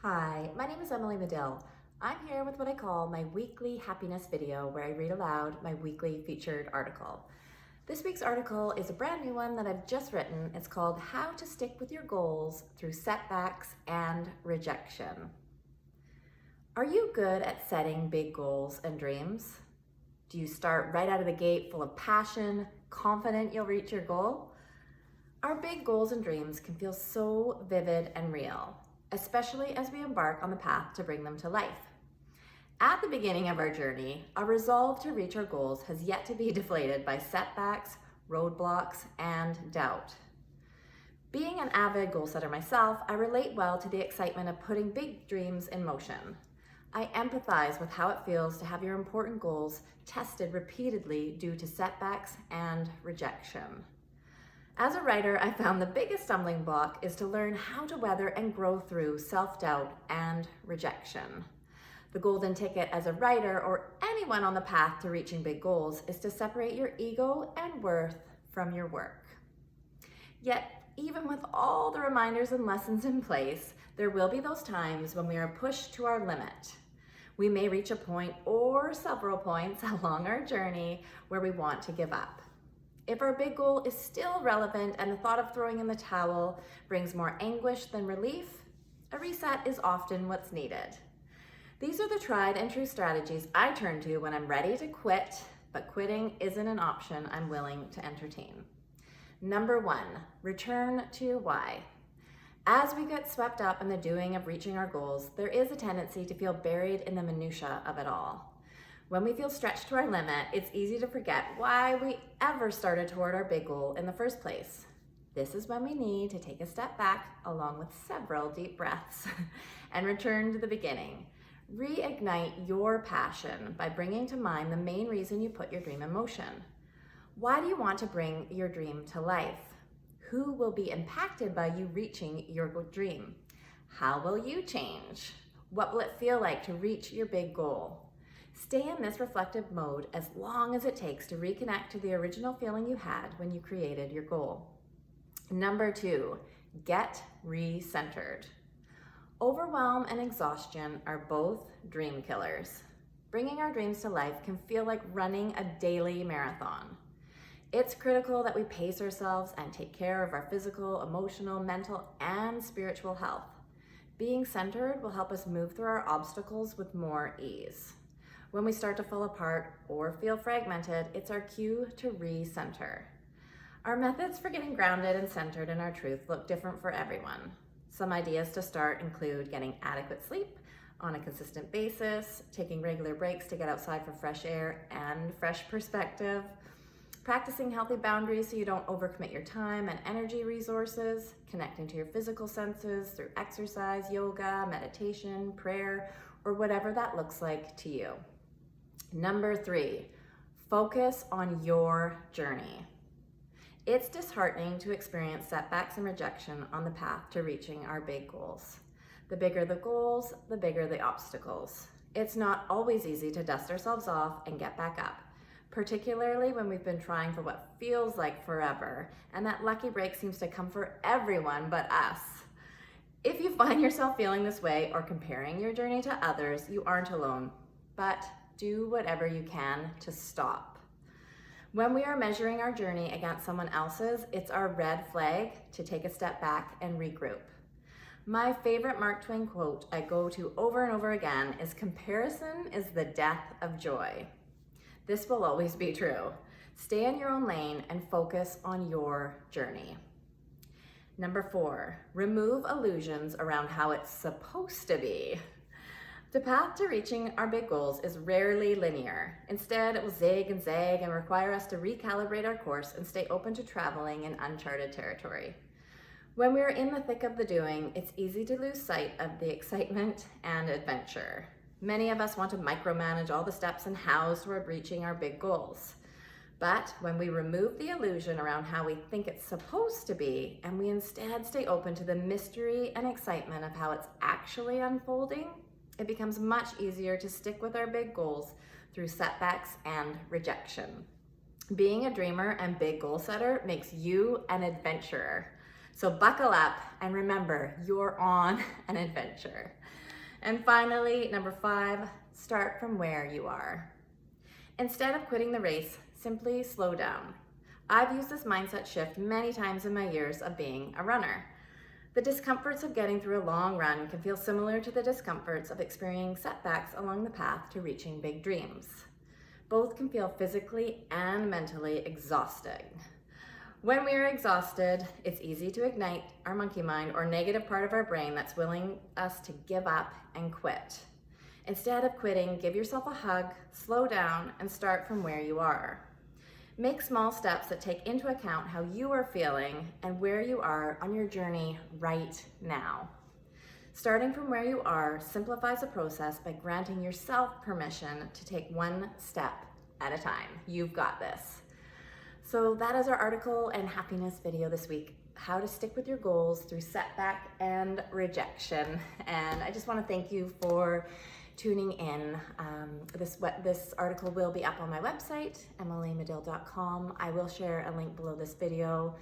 Hi, my name is Emily Madill. I'm here with what I call my weekly happiness video where I read aloud my weekly featured article. This week's article is a brand new one that I've just written. It's called How to Stick with Your Goals Through Setbacks and Rejection. Are you good at setting big goals and dreams? Do you start right out of the gate full of passion, confident you'll reach your goal? Our big goals and dreams can feel so vivid and real, especially as we embark on the path to bring them to life. At the beginning of our journey, our resolve to reach our goals has yet to be deflated by setbacks, roadblocks, and doubt. Being an avid goal setter myself, I relate well to the excitement of putting big dreams in motion. I empathize with how it feels to have your important goals tested repeatedly due to setbacks and rejection. As a writer, I found the biggest stumbling block is to learn how to weather and grow through self-doubt and rejection. The golden ticket as a writer or anyone on the path to reaching big goals is to separate your ego and worth from your work. Yet, even with all the reminders and lessons in place, there will be those times when we are pushed to our limit. We may reach a point or several points along our journey where we want to give up. If our big goal is still relevant and the thought of throwing in the towel brings more anguish than relief, a reset is often what's needed. These are the tried and true strategies I turn to when I'm ready to quit, but quitting isn't an option I'm willing to entertain. Number 1, return to your why. As we get swept up in the doing of reaching our goals, there is a tendency to feel buried in the minutia of it all. When we feel stretched to our limit, it's easy to forget why we ever started toward our big goal in the first place. This is when we need to take a step back, along with several deep breaths, and return to the beginning. Reignite your passion by bringing to mind the main reason you put your dream in motion. Why do you want to bring your dream to life? Who will be impacted by you reaching your dream? How will you change? What will it feel like to reach your big goal? Stay in this reflective mode as long as it takes to reconnect to the original feeling you had when you created your goal. Number 2, get re-centered. Overwhelm and exhaustion are both dream killers. Bringing our dreams to life can feel like running a daily marathon. It's critical that we pace ourselves and take care of our physical, emotional, mental, and spiritual health. Being centered will help us move through our obstacles with more ease. When we start to fall apart or feel fragmented, it's our cue to re-center. Our methods for getting grounded and centered in our truth look different for everyone. Some ideas to start include getting adequate sleep on a consistent basis, taking regular breaks to get outside for fresh air and fresh perspective, practicing healthy boundaries so you don't overcommit your time and energy resources, connecting to your physical senses through exercise, yoga, meditation, prayer, or whatever that looks like to you. Number 3, focus on your journey. It's disheartening to experience setbacks and rejection on the path to reaching our big goals. The bigger the goals, the bigger the obstacles. It's not always easy to dust ourselves off and get back up, particularly when we've been trying for what feels like forever, and that lucky break seems to come for everyone but us. If you find yourself feeling this way or comparing your journey to others, you aren't alone, but do whatever you can to stop. When we are measuring our journey against someone else's, it's our red flag to take a step back and regroup. My favorite Mark Twain quote I go to over and over again is, "Comparison is the death of joy." This will always be true. Stay in your own lane and focus on your journey. Number 4, remove illusions around how it's supposed to be. The path to reaching our big goals is rarely linear. Instead, it will zig and zag and require us to recalibrate our course and stay open to traveling in uncharted territory. When we're in the thick of the doing, it's easy to lose sight of the excitement and adventure. Many of us want to micromanage all the steps and hows toward reaching our big goals. But when we remove the illusion around how we think it's supposed to be, and we instead stay open to the mystery and excitement of how it's actually unfolding, it becomes much easier to stick with our big goals through setbacks and rejection. Being a dreamer and big goal setter makes you an adventurer. So buckle up and remember, you're on an adventure. And finally, number 5, start from where you are. Instead of quitting the race, simply slow down. I've used this mindset shift many times in my years of being a runner. The discomforts of getting through a long run can feel similar to the discomforts of experiencing setbacks along the path to reaching big dreams. Both can feel physically and mentally exhausting. When we are exhausted, it's easy to ignite our monkey mind or negative part of our brain that's willing us to give up and quit. Instead of quitting, give yourself a hug, slow down, and start from where you are. Make small steps that take into account how you are feeling and where you are on your journey right now. Starting from where you are simplifies the process by granting yourself permission to take one step at a time. You've got this. So that is our article and happiness video this week, how to stick with your goals through setback and rejection. And I just want to thank you for tuning in. This article will be up on my website, emilymadill.com. I will share a link below this video.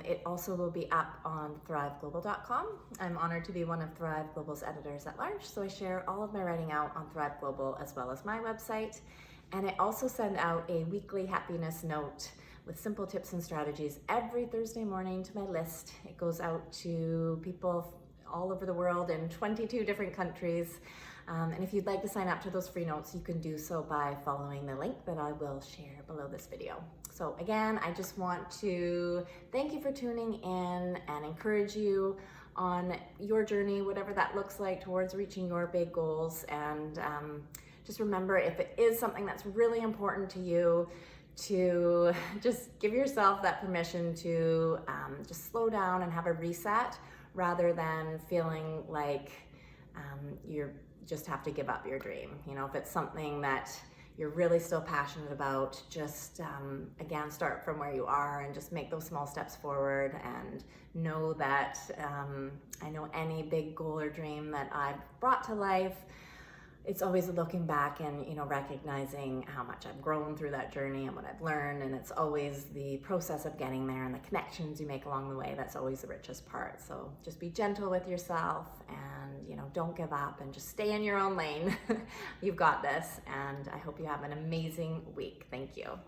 It also will be up on thriveglobal.com. I'm honored to be one of Thrive Global's editors at large, so I share all of my writing out on Thrive Global as well as my website. And I also send out a weekly happiness note with simple tips and strategies every Thursday morning to my list. It goes out to people all over the world in 22 different countries. And if you'd like to sign up to those free notes, you can do so by following the link that I will share below this video. So again, I just want to thank you for tuning in and encourage you on your journey, whatever that looks like, towards reaching your big goals. And just remember, if it is something that's really important to you, to just give yourself that permission to just slow down and have a reset, rather than feeling like you're just have to give up your dream. You know, if it's something that you're really still passionate about, just again, start from where you are and just make those small steps forward, and know that I know any big goal or dream that I've brought to life, it's always looking back and, you know, recognizing how much I've grown through that journey and what I've learned. And it's always the process of getting there and the connections you make along the way that's always the richest part. So just be gentle with yourself and, you know, don't give up and just stay in your own lane. You've got this. And I hope you have an amazing week. Thank you.